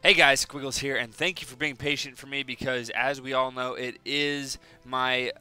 Hey guys, Squiggles here, and thank you for being patient for me because, as we all know, it is my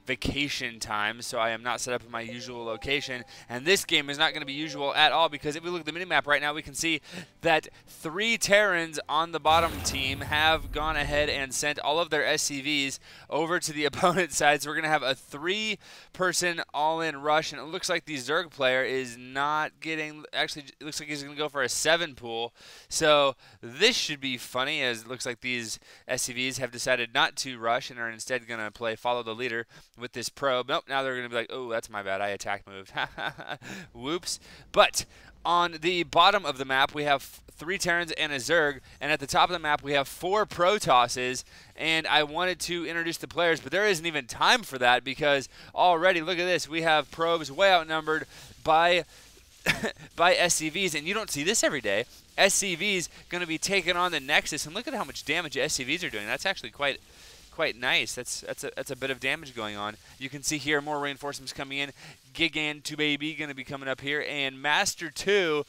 vacation time, so I am not set up in my usual location, and this game is not going to be usual at all because if we look at the minimap right now, we can see that 3 Terrans on the bottom team have gone ahead and sent all of their SCVs over to the opponent's side, so we're going to have a 3-person all-in rush, and it looks like the Zerg player is not getting, actually, it looks like he's going to go for a 7 pool, so this should be funny, as it looks like these SCVs have decided not to rush and are instead going to play follow the leader with this probe. Nope, now they're going to be like, oh, that's my bad. I attack moved. Whoops. But on the bottom of the map, we have 3 Terrans and a Zerg, and at the top of the map, we have 4 Protosses, and I wanted to introduce the players, but there isn't even time for that because already, look at this, we have probes way outnumbered by by SCVs, and you don't see this every day. SCVs going to be taking on the Nexus, and look at how much damage SCVs are doing. That's actually quite nice. That's a bit of damage going on. You can see here more reinforcements coming in. Gigan2 baby going to be coming up here, and Master 2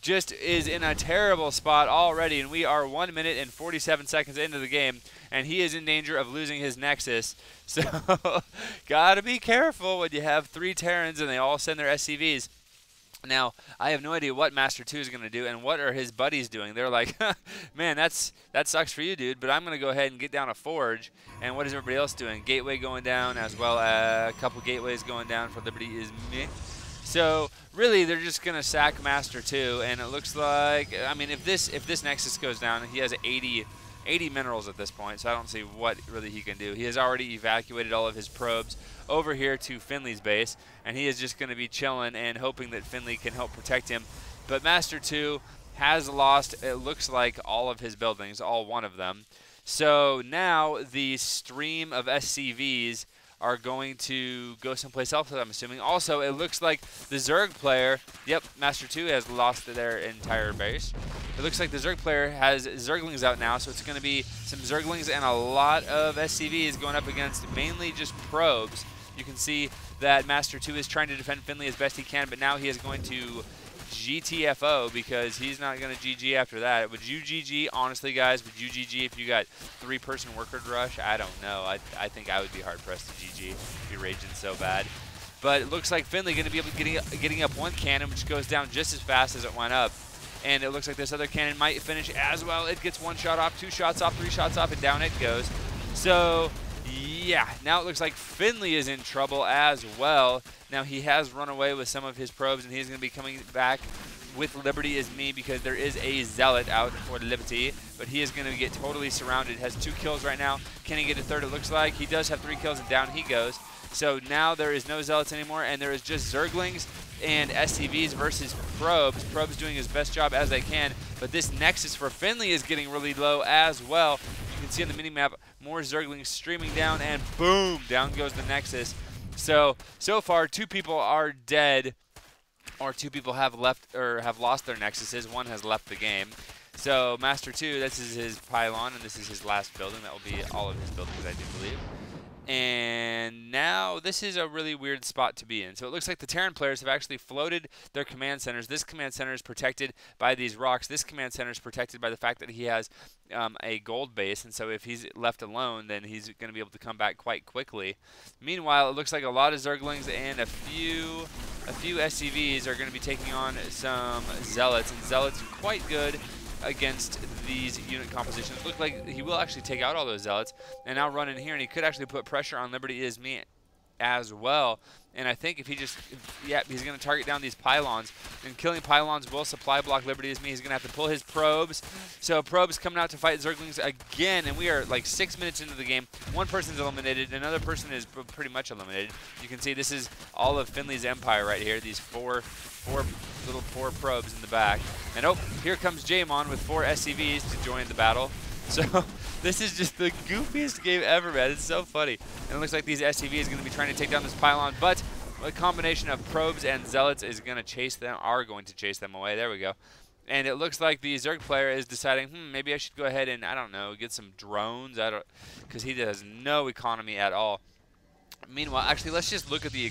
just is in a terrible spot already, and we are 1 minute and 47 seconds into the game, and he is in danger of losing his Nexus. So gotta be careful when you have 3 Terrans and they all send their SCVs. Now, I have no idea what Master 2 is going to do and what are his buddies doing. They're like, man, that sucks for you, dude, but I'm going to go ahead and get down a Forge. And what is everybody else doing? Gateway going down, as well as a couple gateways going down for Liberty is me. So, really, they're just going to sack Master 2, and it looks like, I mean, if this Nexus goes down, he has 80 minerals at this point, so I don't see what really he can do. He has already evacuated all of his probes over here to Finley's base, and he is just going to be chilling and hoping that Finley can help protect him. But Master 2 has lost, it looks like, all of his buildings, all 1 of them. So now the stream of SCVs are going to go someplace else, I'm assuming. Also, it looks like the Zerg player, yep, Master 2 has lost their entire base. It looks like the Zerg player has Zerglings out now, so it's going to be some Zerglings and a lot of SCVs going up against mainly just probes. You can see that Master 2 is trying to defend Finley as best he can, but now he is going to GTFO because he's not going to GG after that. Would you GG? Honestly, guys, would you GG if you got 3-person worker rush? I don't know. I think I would be hard-pressed to GG if you're raging so bad. But it looks like Finley going to be able to getting up 1 cannon, which goes down just as fast as it went up. And it looks like this other cannon might finish as well. It gets 1 shot off, 2 shots off, 3 shots off, and down it goes. So, yeah, now it looks like Finley is in trouble as well. Now he has run away with some of his probes, and he's going to be coming back with Liberty is me because there is a Zealot out for Liberty, but he is going to get totally surrounded. Has 2 kills right now. Can he get a 3rd? It looks like he does have 3 kills, and down he goes. So now there is no Zealots anymore, and there is just Zerglings and SCVs versus Probes. Probes doing his best job as they can, but this Nexus for Finley is getting really low as well. You can see on the minimap more Zerglings streaming down, and boom, down goes the Nexus. So far, 2 people are dead, or 2 people have left or have lost their Nexuses. 1 has left the game. So Master 2, this is his pylon, and this is his last building. That will be all of his buildings, I do believe. And now this is a really weird spot to be in. So it looks like the Terran players have actually floated their command centers. This command center is protected by these rocks. This command center is protected by the fact that he has a gold base, and so if he's left alone, then he's going to be able to come back quite quickly. Meanwhile, it looks like a lot of Zerglings and a few SCVs are going to be taking on some Zealots, and Zealots are quite good against these unit compositions. Look like he will actually take out all those Zealots and now run in here, and he could actually put pressure on Liberty is me as well. And I think if he just, yeah, he's going to target down these pylons, and killing pylons will supply block Liberty is me. He's going to have to pull his probes. So probes coming out to fight Zerglings again, and we are like 6 minutes into the game. 1 person's eliminated, another person is pretty much eliminated. You can see this is all of Finley's empire right here, these four little probes in the back. And oh, here comes Jamon with 4 SCVs to join the battle. So this is just the goofiest game ever, man. It's so funny. And it looks like these SCVs is going to be trying to take down this pylon, but a combination of probes and Zealots is going to chase them, away. There we go. And it looks like the Zerg player is deciding, maybe I should go ahead and, I don't know, get some drones, because he has no economy at all. Meanwhile, actually, let's just look at the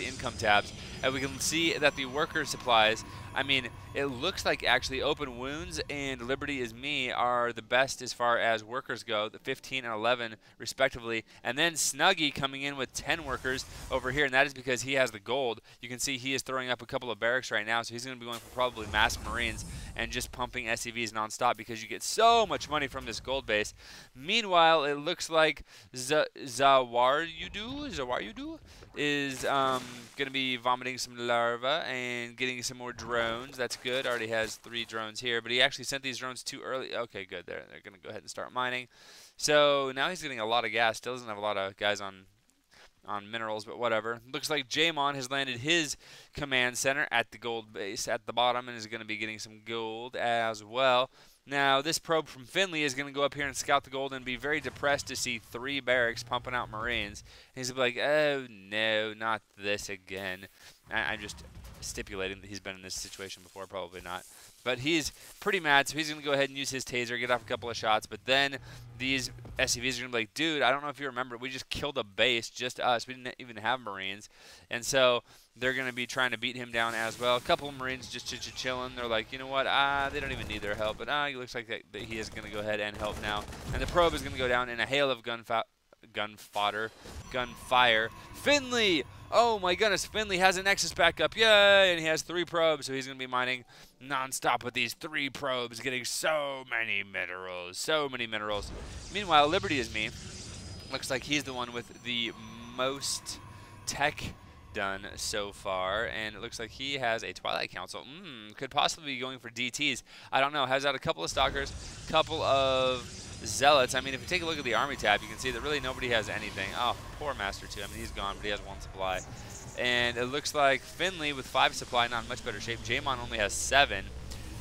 income tabs And we can see that the worker supplies, I mean, it looks like actually Open Wounds and Liberty is Me are the best as far as workers go, the 15 and 11 respectively. And then Snuggy coming in with 10 workers over here, and that is because he has the gold. You can see he is throwing up a couple of barracks right now, so he's going to be going for probably mass Marines and just pumping SCVs nonstop because you get so much money from this gold base. Meanwhile, it looks like Zawaryudu is going to be vomiting some larva and getting some more drones. That's good. Already has 3 drones here, but he actually sent these drones too early. Okay, good. They're going to go ahead and start mining. So now he's getting a lot of gas. Still doesn't have a lot of guys on minerals, but whatever. Looks like Jamon has landed his command center at the gold base at the bottom and is going to be getting some gold as well. Now, this probe from Finley is going to go up here and scout the gold and be very depressed to see 3 barracks pumping out Marines. And he's going to be like, oh, no, not this again. I'm just stipulating that he's been in this situation before. Probably not. But he's pretty mad, so he's going to go ahead and use his taser, get off a couple of shots. But then these SCVs are going to be like, dude, I don't know if you remember, we just killed a base, just us. We didn't even have Marines. And so they're going to be trying to beat him down as well. A couple of Marines just chilling. They're like, you know what, they don't even need their help. But it looks like that he is going to go ahead and help now. And the probe is going to go down in a hail of gunfire. Finley! Oh my goodness, Finley has a Nexus backup. Yay! And he has 3 probes, so he's going to be mining non-stop with these 3 probes, getting so many minerals. So many minerals. Meanwhile, Liberty is Me. Looks like he's the one with the most tech done so far, and it looks like he has a Twilight Council. Could possibly be going for DTs. I don't know. Has out a couple of Stalkers, couple of Zealots. I mean, if you take a look at the Army tab, you can see that really nobody has anything. Oh, poor Master 2. I mean, he's gone, but he has 1 supply. And it looks like Finley with 5 supply, not in much better shape. Jamon only has 7.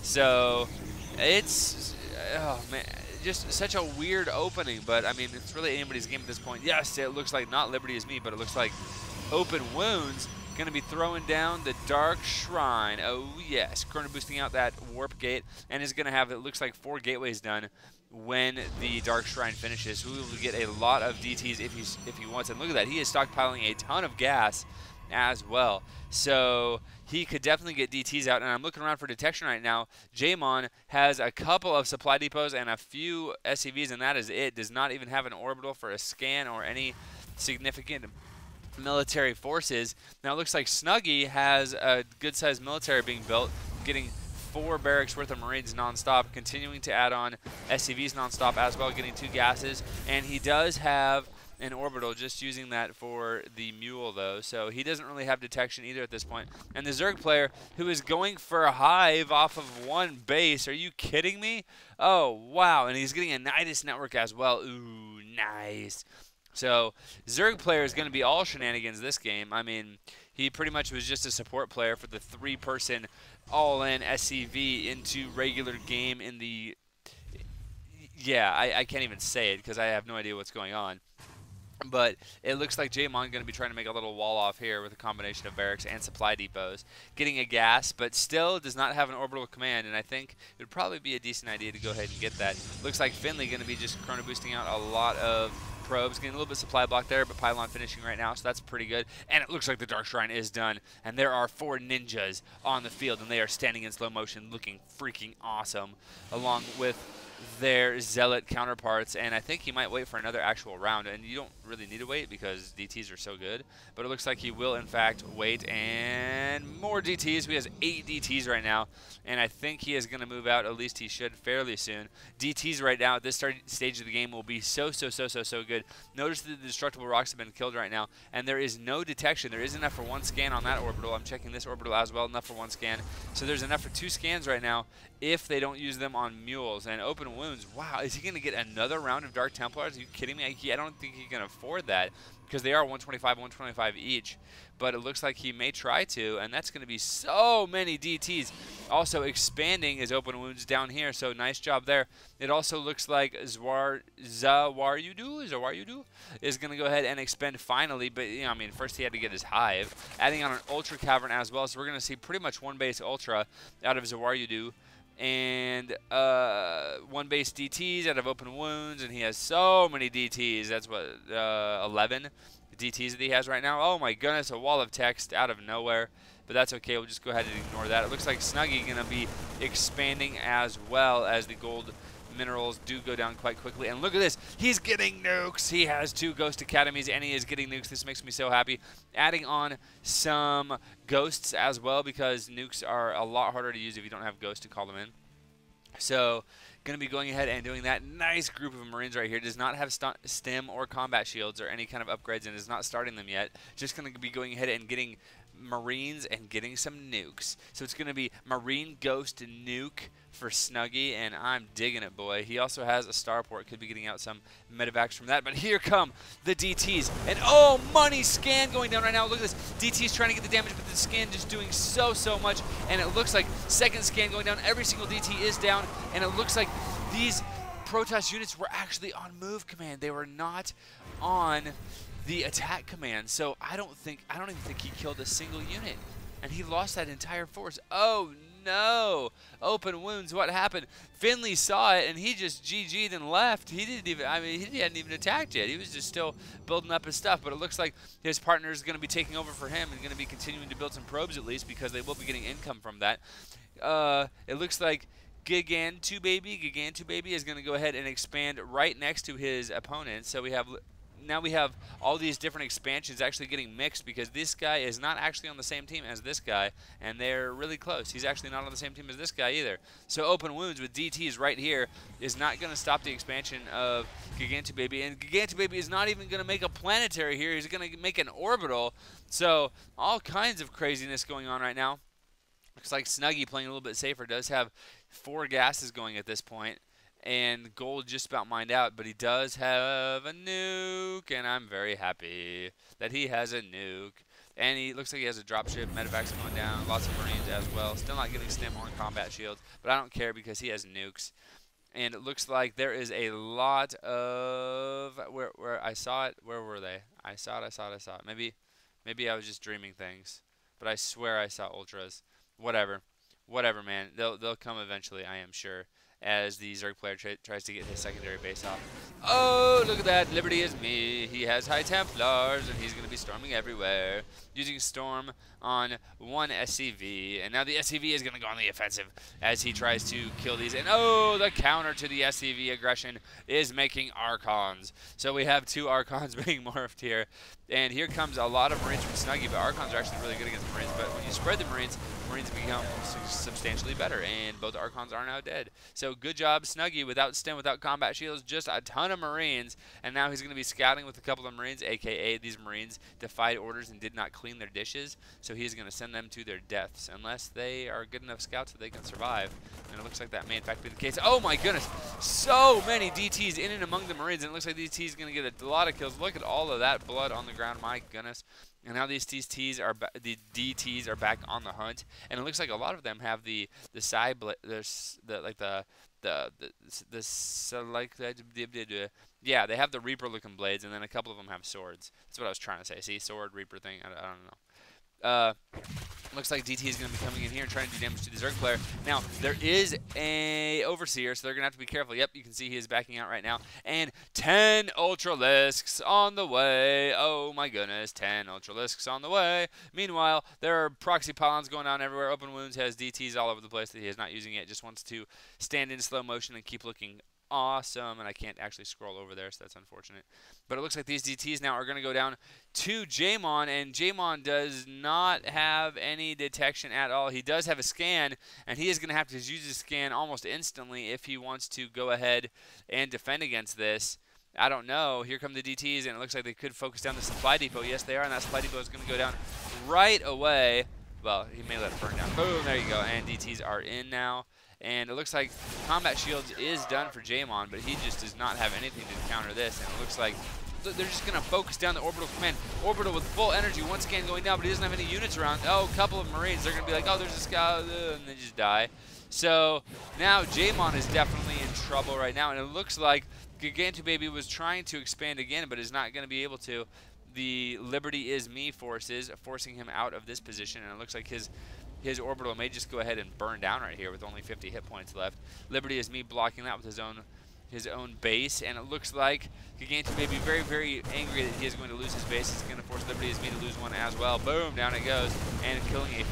So it's, oh man, just such a weird opening. But I mean, it's really anybody's game at this point. Yes, it looks like not Liberty is Me, but it looks like Open Wounds going to be throwing down the Dark Shrine. Oh yes, Chrono boosting out that warp gate, and is going to have, it looks like, 4 gateways done when the Dark Shrine finishes. So we will get a lot of DTs if he wants. And look at that, he is stockpiling a ton of gas as well. So he could definitely get DTs out. And I'm looking around for detection right now. Jamon has a couple of supply depots and a few SCVs, and that is it. Does not even have an orbital for a scan or any significant military forces. Now it looks like Snuggy has a good-sized military being built, getting 4 barracks worth of Marines nonstop, continuing to add on SCVs nonstop as well, getting 2 gases, and he does have an orbital, just using that for the mule though, so he doesn't really have detection either at this point. And the Zerg player, who is going for a hive off of 1 base, are you kidding me? Oh wow, and he's getting a Nidus network as well. Ooh, nice. So Zerg player is going to be all shenanigans this game. I mean, he pretty much was just a support player for the 3-person all-in SCV into regular game in the, yeah, I can't even say it because I have no idea what's going on. But it looks like Jamon going to be trying to make a little wall off here with a combination of barracks and supply depots. Getting a gas, but still does not have an orbital command, and I think it would probably be a decent idea to go ahead and get that. Looks like Finley going to be just chrono boosting out a lot of probes, getting a little bit of supply block there, but pylon finishing right now, so that's pretty good. And it looks like the Dark Shrine is done, and there are 4 ninjas on the field, and they are standing in slow motion looking freaking awesome, along with their Zealot counterparts. And I think he might wait for another actual round, and you don't really need to wait because DTs are so good, but it looks like he will in fact wait, and more DTs. We have 8 DTs right now, and I think he is going to move out, at least he should, fairly soon. DTs right now at this stage of the game will be so good. Notice that the destructible rocks have been killed right now, and there is no detection. There is enough for 1 scan on that orbital. I'm checking this orbital as well, enough for 1 scan. So there's enough for 2 scans right now if they don't use them on mules. And Open Wounds, wow, is he going to get another round of Dark Templars? Are you kidding me? I don't think he can afford that because they are 125 each. But it looks like he may try to, and that's going to be so many DTs. Also expanding his Open Wounds down here, so nice job there. It also looks like Zawaryudu is going to go ahead and expend finally, but you know, I mean, first he had to get his hive. Adding on an Ultra Cavern as well, so we're going to see pretty much 1 base Ultra out of Zawaryudu, and 1 base DTs out of Open Wounds, and he has so many DTs. That's what, 11 DTs that he has right now. Oh my goodness, a wall of text out of nowhere. But that's okay. We'll just go ahead and ignore that. It looks like Snuggie going to be expanding as well as the gold minerals do go down quite quickly. And look at this. He's getting nukes. He has 2 Ghost Academies, and he is getting nukes. This makes me so happy. Adding on some ghosts as well, because nukes are a lot harder to use if you don't have ghosts to call them in. So, going to be going ahead and doing that. Nice group of Marines right here. Does not have stim or combat shields or any kind of upgrades, and is not starting them yet. Just going to be going ahead and getting Marines and getting some nukes. So it's going to be Marine Ghost and Nuke for Snuggie, and I'm digging it, boy. He also has a starport. Could be getting out some medevacs from that. But here come the DTs. And oh, money scan going down right now. Look at this. DT's trying to get the damage, but the scan just doing so much. And it looks like second scan going down. Every single DT is down. And it looks like these Protoss units were actually on move command. They were not on the attack command. So I don't even think he killed a single unit. And he lost that entire force. Oh no! Open wounds. What happened? Finley saw it and he just GG'd and left. He didn't even, he hadn't even attacked yet. He was just still building up his stuff. But it looks like his partner is going to be taking over for him and going to be continuing to build some probes at least, because they will be getting income from that. It looks like Gigantu Baby is going to go ahead and expand right next to his opponent. So now we have all these different expansions actually getting mixed, because this guy is not actually on the same team as this guy, and they're really close. He's actually not on the same team as this guy either. So open wounds with DTs right here is not going to stop the expansion of Gigantu Baby, and Gigantu Baby is not even going to make a planetary here. He's going to make an orbital. So all kinds of craziness going on right now. Looks like Snuggie, playing a little bit safer, does have 4 gases going at this point, and gold just about mined out, but he does have a nuke, and I'm very happy that he has a nuke. And he looks like he has a dropship, medevacs going down, lots of Marines as well. Still not getting stim or combat shields, but I don't care because he has nukes. And it looks like there is a lot of where I saw it. Where were they? I saw it. Maybe I was just dreaming things, but I swear I saw ultras. Whatever, man. They'll come eventually, I am sure, as the Zerg player tries to get his secondary base off. Oh, look at that. Liberty is me. He has High Templars, and he's going to be storming everywhere, using Storm on 1 SCV. And now the SCV is going to go on the offensive as he tries to kill these. And oh, the counter to the SCV aggression is making Archons. So we have 2 Archons being morphed here. And here comes a lot of Marines from Snuggie, but Archons are actually really good against Marines. But when you spread the Marines become substantially better, and both Archons are now dead. So good job, Snuggie, without stim, without combat shields, just a ton of Marines. And now he's going to be scouting with a couple of Marines, a.k.a. these Marines defied orders and did not clean their dishes. So he's going to send them to their deaths, unless they are good enough scouts that they can survive. And it looks like that may in fact be the case. Oh my goodness, so many DTs in and among the Marines, and it looks like these DTs going to get a lot of kills. Look at all of that blood on the ground, my goodness. And now these DTs are back on the hunt, and it looks like a lot of them have the side yeah, they have the Reaper looking blades, and then a couple of them have swords. That's what I was trying to say. See, sword Reaper thing. I don't know. Looks like DT is going to be coming in here and trying to do damage to the Zerg player. Now, there is a Overseer, so they're going to have to be careful. Yep, you can see he is backing out right now. And 10 Ultralisks on the way. Oh my goodness, 10 Ultralisks on the way. Meanwhile, there are proxy pylons going on everywhere. Open Wounds has DTs all over the place that he is not using yet. Just wants to stand in slow motion and keep looking awesome, and I can't actually scroll over there, so that's unfortunate. But it looks like these DTs now are going to go down to Jaemon, and Jaemon does not have any detection at all. He does have a scan, and he is going to have to use his scan almost instantly if he wants to go ahead and defend against this. I don't know. Here come the DTs, and it looks like they could focus down the supply depot. Yes, they are, and that supply depot is going to go down right away. Well, he may let it burn down. Boom, there you go, and DTs are in now. And it looks like combat shields is done for Jaemon, but he just does not have anything to counter this. And it looks like they're just going to focus down the orbital command. Orbital with full energy, 1 scan going down, but he doesn't have any units around. Oh, a couple of Marines. They're going to be like, oh, there's this guy, and they just die. So now Jaemon is definitely in trouble right now. And it looks like Gigantu Baby was trying to expand again, but is not going to be able to. The Liberty is Me forces forcing him out of this position, and it looks like his orbital may just go ahead and burn down right here with only 50 hit points left. Liberty is Me blocking that with his own his own base, and it looks like Gigantic may be very, very angry that he is going to lose his base. It's going to force Liberty is me to lose one as well. Boom, down it goes, and killing a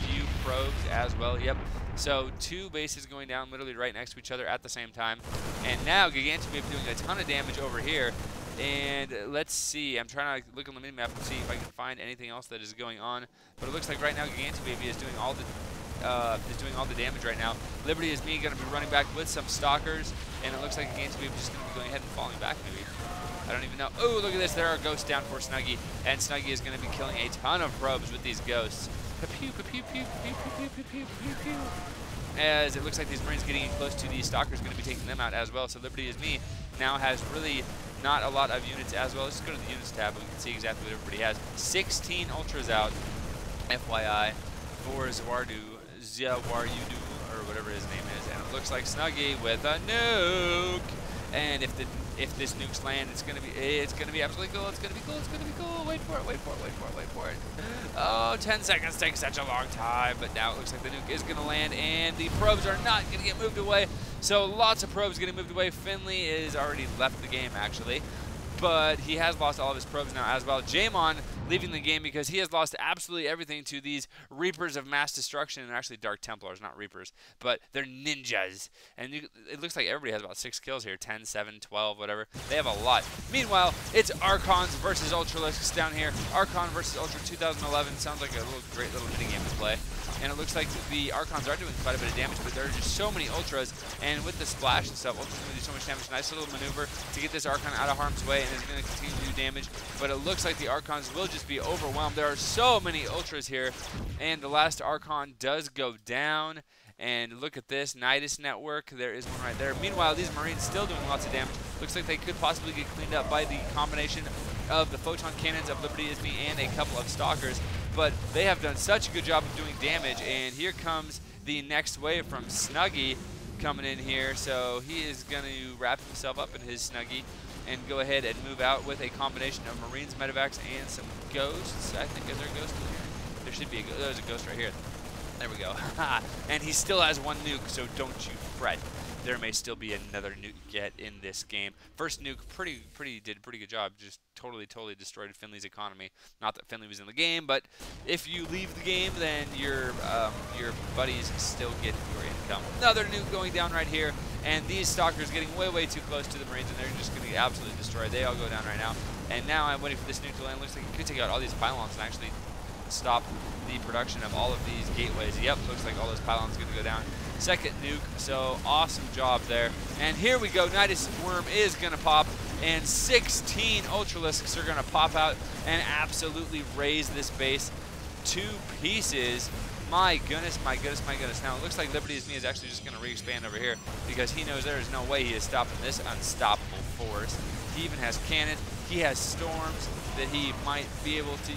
few probes as well. Yep. So 2 bases going down literally right next to each other at the same time. And now Gigantic may be doing a ton of damage over here. And let's see, I'm trying to look on the minimap and see if I can find anything else that is going on. But it looks like right now Gigantic Baby is doing all the damage right now. Liberty is me going to be running back with some stalkers, and it looks like Gigantic Baby is just going to be going ahead and falling back maybe. I don't even know. Oh, look at this. There are ghosts down for Snuggie, and Snuggie is going to be killing a ton of probes with these ghosts. Pew, pew, pew, pew, pew, pew, pew, pew, pew, pew. As it looks like these Marines getting in close to these stalkers going to be taking them out as well. So Liberty is me now has really not a lot of units as well. Let's just go to the units tab and we can see exactly what everybody has. 16 ultras out, FYI, for Zawaryudu, or whatever his name is. And it looks like Snuggie with a nuke. And if this nuke's land, it's gonna be absolutely cool. It's gonna be cool. It's gonna be cool. Wait for it. Wait for it. Wait for it. Wait for it. Oh, 10 seconds takes such a long time. But now it looks like the nuke is gonna land, and the probes are not gonna get moved away. So lots of probes getting moved away. Finley is already left the game actually, but he has lost all of his probes now as well. Jamon leaving the game because he has lost absolutely everything to these Reapers of Mass Destruction, and actually Dark Templars, not Reapers, but they're ninjas. And it looks like everybody has about 6 kills here, 10, 7, 12, whatever. They have a lot. Meanwhile, it's Archons versus Ultralisks down here. Archon versus Ultra 2011 sounds like a great little minigame to play. And it looks like the Archons are doing quite a bit of damage, but there are just so many Ultras, and with the splash and stuff, Ultra's going to do so much damage. Nice little maneuver to get this Archon out of harm's way, and is going to continue to do damage, but it looks like the Archons will just be overwhelmed. There are so many Ultras here, and the last Archon does go down. And look at this, Nidus Network, there is one right there. Meanwhile, these Marines still doing lots of damage. Looks like they could possibly get cleaned up by the combination of the Photon Cannons of Liberty is me and a couple of Stalkers. But they have done such a good job of doing damage, and here comes the next wave from Snuggie coming in here. So he is going to wrap himself up in his Snuggie and go ahead and move out with a combination of Marines, Medevacs, and some Ghosts. I think, is there a Ghost in here? There should be a Ghost. There's a Ghost right here. There we go. And he still has 1 nuke, so don't you fret. There may still be another nuke yet in this game. First nuke did a pretty good job. Just totally destroyed Finley's economy. Not that Finley was in the game, but if you leave the game, then your buddies still get your income. Another nuke going down right here, and these Stalkers getting way too close to the Marines, and they're just going to get absolutely destroyed. They all go down right now. And now I'm waiting for this nuke to land. Looks like it could take out all these pylons and actually stop the production of all of these gateways. Yep, looks like all those pylons are going to go down. Second nuke, so awesome job there. And here we go, Nidus Worm is going to pop, and 16 Ultralisks are going to pop out and absolutely raise this base to pieces. My goodness, my goodness, my goodness. Now it looks like Liberty is me is actually just going to re-expand over here because he knows there is no way he is stopping this unstoppable force. He even has cannons. He has storms that he might be able to,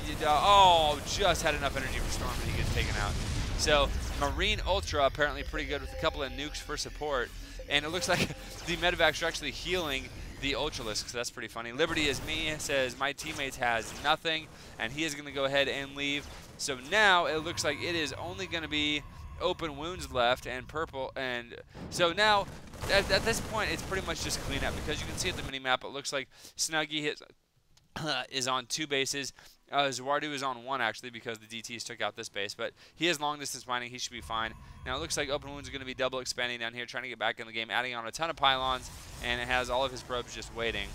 just had enough energy for storm that he gets taken out. So Marine Ultra apparently pretty good with a couple of nukes for support. And it looks like the medevacs are actually healing the Ultralisks, so that's pretty funny. Liberty is me, says my teammates has nothing, and he is going to go ahead and leave. So now it looks like it is only going to be open wounds left and purple. And so now at this point it's pretty much just clean up because you can see at the mini-map it looks like Snuggie is on 2 bases. Zawardu is on 1 actually because the DTs took out this base, but he has long distance mining. He should be fine. Now it looks like open wounds are going to be double expanding down here, trying to get back in the game, adding on a ton of pylons, and it has all of his probes just waiting.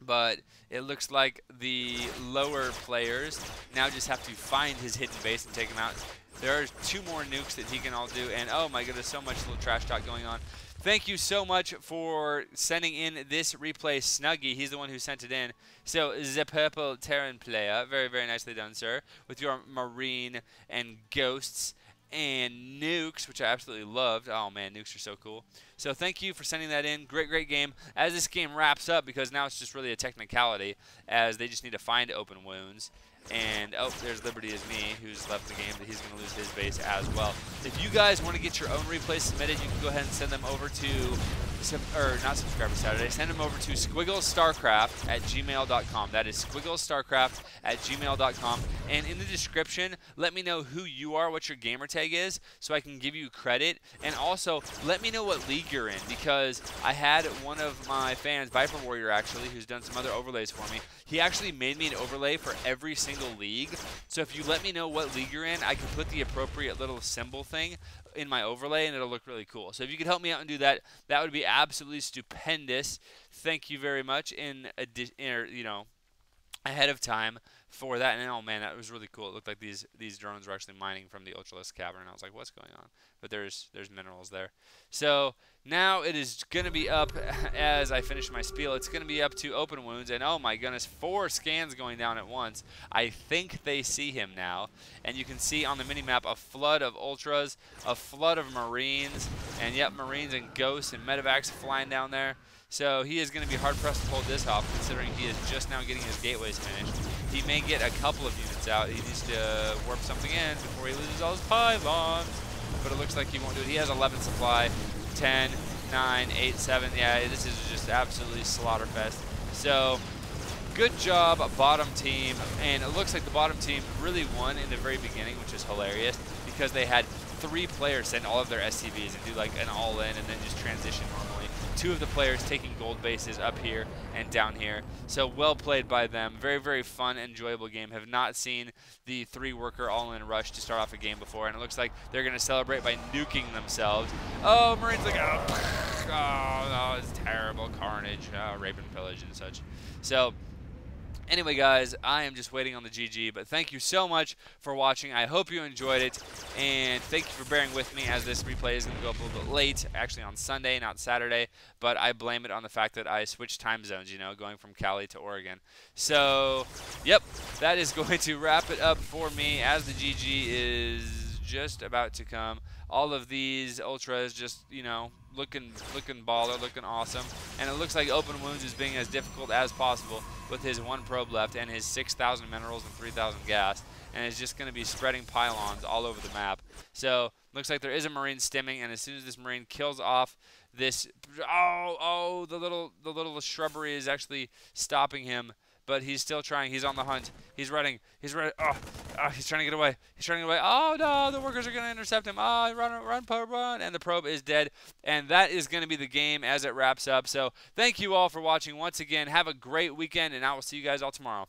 But it looks like the lower players now just have to find his hidden base and take him out. There are 2 more nukes that he can all do, and oh my goodness, so much little trash talk going on. Thank you so much for sending in this replay, Snuggie. He's the one who sent it in. So, the Purple Terran player, very nicely done, sir, with your Marine and Ghosts and Nukes, which I absolutely loved. Oh man, Nukes are so cool. So thank you for sending that in. Great game. As this game wraps up, because now it's just really a technicality, as they just need to find open wounds. And, oh, there's Liberty is me, who's left the game, but he's going to lose his base as well. If you guys want to get your own replays submitted, you can go ahead and send them over to or not Subscriber Saturday, send them over to squigglestarcraft@gmail.com. That is squigglestarcraft@gmail.com. And in the description, let me know who you are, what your gamer tag is, so I can give you credit. And also, let me know what league you're in, because I had one of my fans, Viper Warrior actually, who's done some other overlays for me. He actually made me an overlay for every single league. So if you let me know what league you're in, I can put the appropriate little symbol thing in my overlay, and it'll look really cool. So if you could help me out and do that, that would be absolutely stupendous. Thank you very much ahead of time for that. And oh man, that was really cool. It looked like these drones were actually mining from the Ultralisk cavern. I was like, what's going on? But there's minerals there. So now it is going to be up as I finish my spiel. It's going to be up to open wounds, and oh my goodness, 4 scans going down at once. I think they see him now, and you can see on the minimap a flood of ultras, a flood of marines, and yep, marines and ghosts and medevacs flying down there. So he is going to be hard-pressed to hold this off, considering he is just now getting his gateways finished. He may get a couple of units out. He needs to warp something in before he loses all his pylons. But it looks like he won't do it. He has 11 supply, 10, 9, 8, 7. Yeah, this is just absolutely slaughterfest. So good job, bottom team. And it looks like the bottom team really won in the very beginning, which is hilarious, because they had 3 players send all of their SCVs and do like an all-in and then just transition normally. 2 of the players taking gold bases up here and down here. So well played by them. Very, very fun, enjoyable game. Have not seen the 3-worker all-in rush to start off a game before, and it looks like they're going to celebrate by nuking themselves. Oh, Marine's like, oh, it's terrible carnage, rape and pillage and such. So anyway, guys, I am just waiting on the GG, but thank you so much for watching. I hope you enjoyed it, and thank you for bearing with me, as this replay is going to go up a little bit late, actually on Sunday, not Saturday, but I blame it on the fact that I switched time zones, you know, going from Cali to Oregon. So, yep, that is going to wrap it up for me, as the GG is just about to come. All of these ultras just, you know, looking baller, looking awesome. And it looks like open wounds is being as difficult as possible with his 1 probe left and his 6,000 minerals and 3,000 gas. And it's just going to be spreading pylons all over the map. So looks like there is a marine stimming, and as soon as this marine kills off this, the little shrubbery is actually stopping him. But he's still trying. He's on the hunt. He's running. He's running. Oh, he's trying to get away. He's trying to get away. Oh, no. The workers are going to intercept him. Oh, run, probe, run. And the probe is dead. And that is going to be the game as it wraps up. So thank you all for watching once again. Have a great weekend, and I will see you guys all tomorrow.